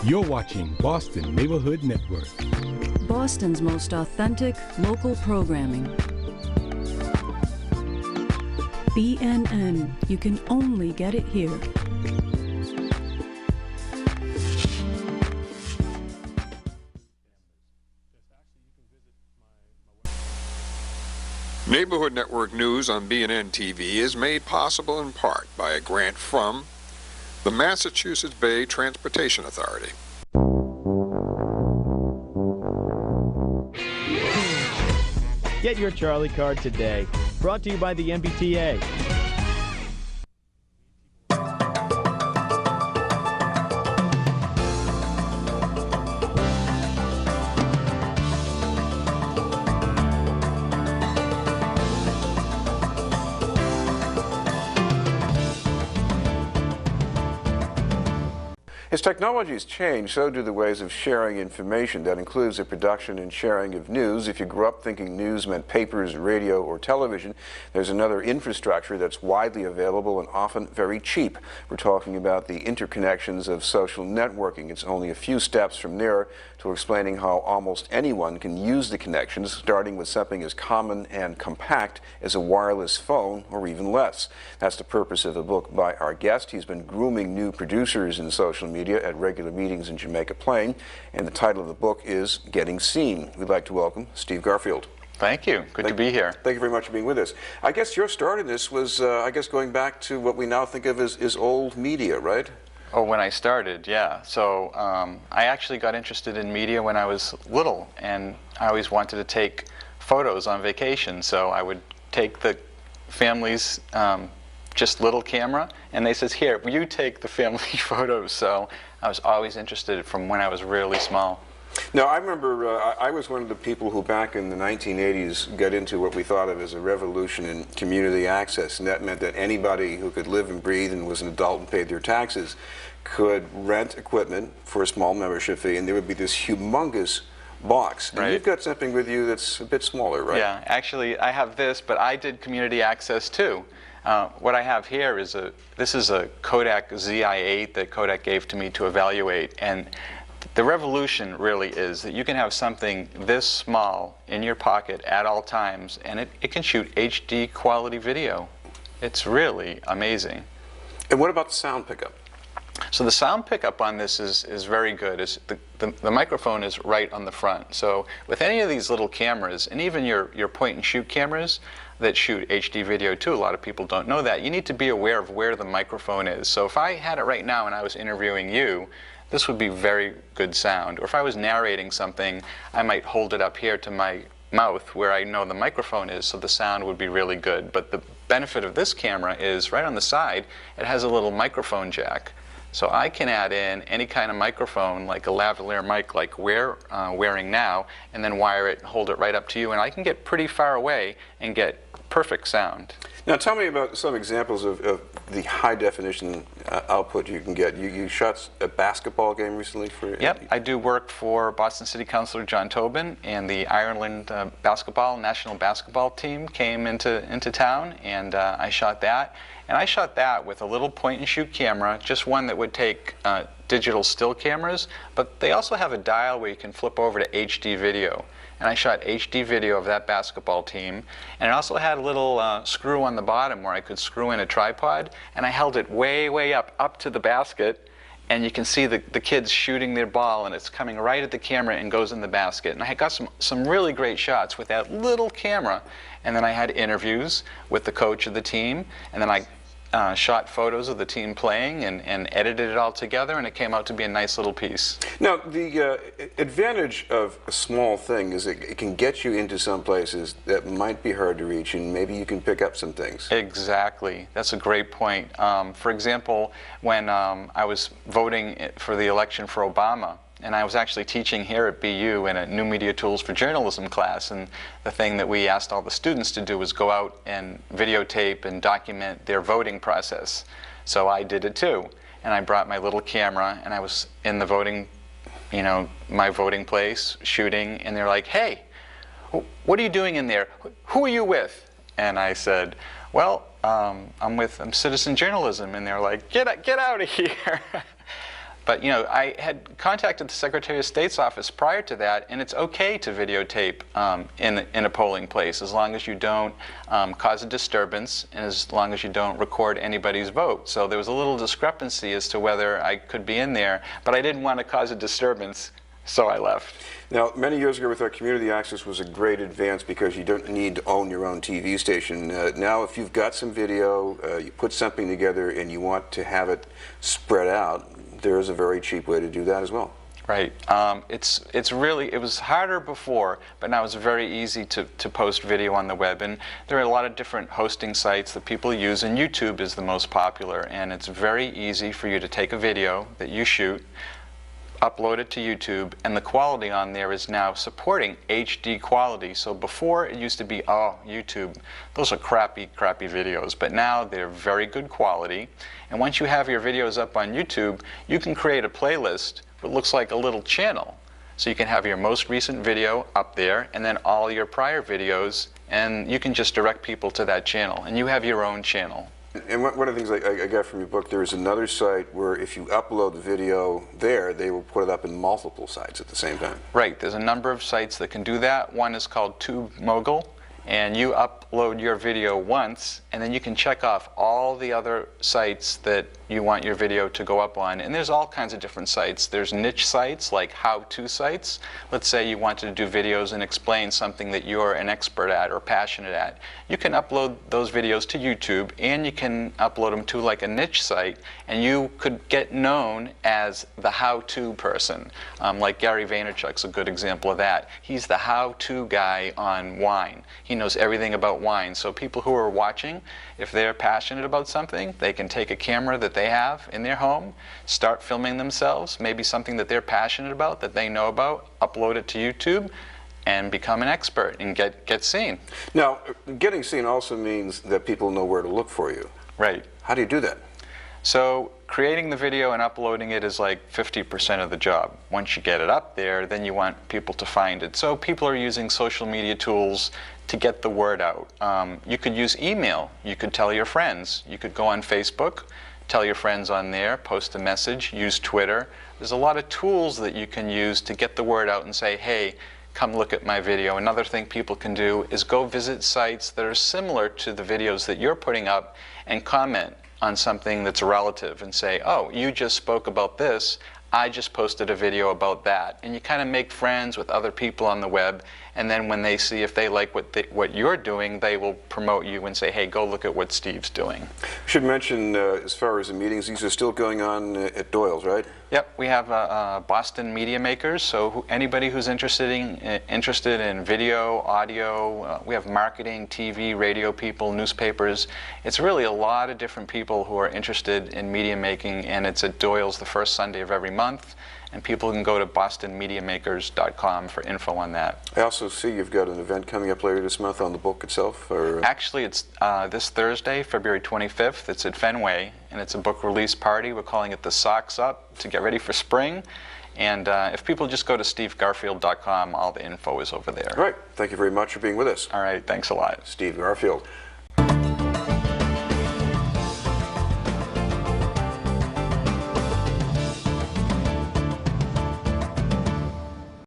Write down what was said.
You're watching Boston Neighborhood Network. Boston's most authentic local programming. BNN. You can only get it here. Neighborhood Network News on BNN TV is made possible in part by a grant from the Massachusetts Bay Transportation Authority. Get your Charlie card today. Brought to you by the MBTA. As technologies change, so do the ways of sharing information. That includes the production and sharing of news. If you grew up thinking news meant papers, radio, or television, there's another infrastructure that's widely available and often very cheap. We're talking about the interconnections of social networking. It's only a few steps from there to explaining how almost anyone can use the connections, starting with something as common and compact as a wireless phone, or even less. That's the purpose of the book by our guest. He's been grooming new producers in social media at regular meetings in Jamaica Plain, and the title of the book is Getting Seen. We'd like to welcome Steve Garfield. Thank you. Good to be here. Thank you very much for being with us. I guess your start in this was, going back to what we now think of as old media, right? Oh, when I started, yeah. So I actually got interested in media when I was little, and I always wanted to take photos on vacation. So I would take the family's just little camera, and they says, "Here, you take the family photos." So I was always interested from when I was really small. Now, I remember I was one of the people who back in the 1980s got into what we thought of as a revolution in community access, and that meant that anybody who could live and breathe and was an adult and paid their taxes could rent equipment for a small membership fee, and there would be this humongous box. And right. You've got something with you that's a bit smaller, right? Yeah, actually I have this, but I did community access too. What I have here is this is a Kodak ZI-8 that Kodak gave to me to evaluate, and the revolution really is that you can have something this small in your pocket at all times, and it can shoot HD quality video. It's really amazing. And what about the sound pickup? So the sound pickup on this is very good. The microphone is right on the front. So with any of these little cameras, and even your point and shoot cameras that shoot HD video too, a lot of people don't know that, you need to be aware of where the microphone is. So if I had it right now and I was interviewing you, this would be very good sound. Or if I was narrating something, I might hold it up here to my mouth where I know the microphone is, so the sound would be really good. But the benefit of this camera is right on the side, it has a little microphone jack. So I can add in any kind of microphone, like a lavalier mic like we're wearing now, and then wire it and hold it right up to you, and I can get pretty far away and get perfect sound. Now tell me about some examples of the high definition output you can get. You shot a basketball game recently for... Yep, I do work for Boston City Councilor John Tobin, and the Ireland national basketball team came into town, and I shot that. And I shot that with a little point and shoot camera, just one that would take digital still cameras, but they also have a dial where you can flip over to HD video. And I shot HD video of that basketball team, and it also had a little screw on the bottom where I could screw in a tripod, and I held it way up to the basket, and you can see the kids shooting their ball, and it's coming right at the camera and goes in the basket. And I got some really great shots with that little camera, and then I had interviews with the coach of the team, and then I shot photos of the team playing and edited it all together, and it came out to be a nice little piece. Now, the advantage of a small thing is it can get you into some places that might be hard to reach, and maybe you can pick up some things. Exactly. That's a great point. For example, when I was voting for the election for Obama, and I was actually teaching here at BU in a New Media Tools for Journalism class, and the thing that we asked all the students to do was go out and videotape and document their voting process. So I did it too, and I brought my little camera, and I was in the voting, my voting place shooting, and they're like, "Hey, what are you doing in there? Who are you with?" And I said, "Well, I'm Citizen Journalism," and they're like, "Get out of here." But, you know, I had contacted the Secretary of State's office prior to that, and it's okay to videotape in a polling place as long as you don't cause a disturbance and as long as you don't record anybody's vote. So there was a little discrepancy as to whether I could be in there, but I didn't want to cause a disturbance, so I left. Now, many years ago, we thought community access was a great advance because you don't need to own your own TV station. Now, if you've got some video, you put something together and you want to have it spread out, there is a very cheap way to do that as well. Right. It was harder before, but now it's very easy to post video on the web. And there are a lot of different hosting sites that people use, and YouTube is the most popular. And it's very easy for you to take a video that you shoot, upload it to YouTube, and the quality on there is now supporting HD quality. So before it used to be, oh, YouTube, those are crappy videos, but now they're very good quality. And once you have your videos up on YouTube, you can create a playlist that looks like a little channel. So you can have your most recent video up there and then all your prior videos, and you can just direct people to that channel, and you have your own channel. And one of the things I got from your book, there's another site where if you upload the video there, they will put it up in multiple sites at the same time. Right. There's a number of sites that can do that. One is called TubeMogul, and you upload your video once, and then you can check off all the other sites that you want your video to go up on. And there's all kinds of different sites. There's niche sites like how-to sites. Let's say you wanted to do videos and explain something that you're an expert at or passionate at. You can upload those videos to YouTube, and you can upload them to like a niche site, and you could get known as the how-to person. Like Gary Vaynerchuk's a good example of that. He's the how-to guy on wine. He knows everything about wine. So people who are watching, if they're passionate about something, they can take a camera that they have in their home, start filming themselves, maybe something that they're passionate about, that they know about, upload it to YouTube, and become an expert and get seen. Now, getting seen also means that people know where to look for you. Right. How do you do that? So creating the video and uploading it is like 50% of the job. Once you get it up there, then you want people to find it. So people are using social media tools to get the word out. You could use email. You could tell your friends. You could go on Facebook, tell your friends on there, post a message, use Twitter. There's a lot of tools that you can use to get the word out and say, hey, come look at my video. Another thing people can do is go visit sites that are similar to the videos that you're putting up and comment on something that's relative and say, oh, you just spoke about this, I just posted a video about that. And you kind of make friends with other people on the web, and then when they see if they like what you're doing, they will promote you and say, hey, go look at what Steve's doing. I should mention, as far as the meetings, these are still going on at Doyle's, right? Yep, we have Boston Media Makers, so anybody who's interested in video, audio, we have marketing, TV, radio people, newspapers. It's really a lot of different people who are interested in media making, and it's at Doyle's the first Sunday of every month. And people can go to bostonmediamakers.com for info on that. I also see you've got an event coming up later this month on the book itself. Or Actually, it's this Thursday, February 25th. It's at Fenway, and it's a book release party. We're calling it the Socks Up to get ready for spring. And if people just go to stevegarfield.com, all the info is over there. All right. Thank you very much for being with us. All right. Thanks a lot. Steve Garfield.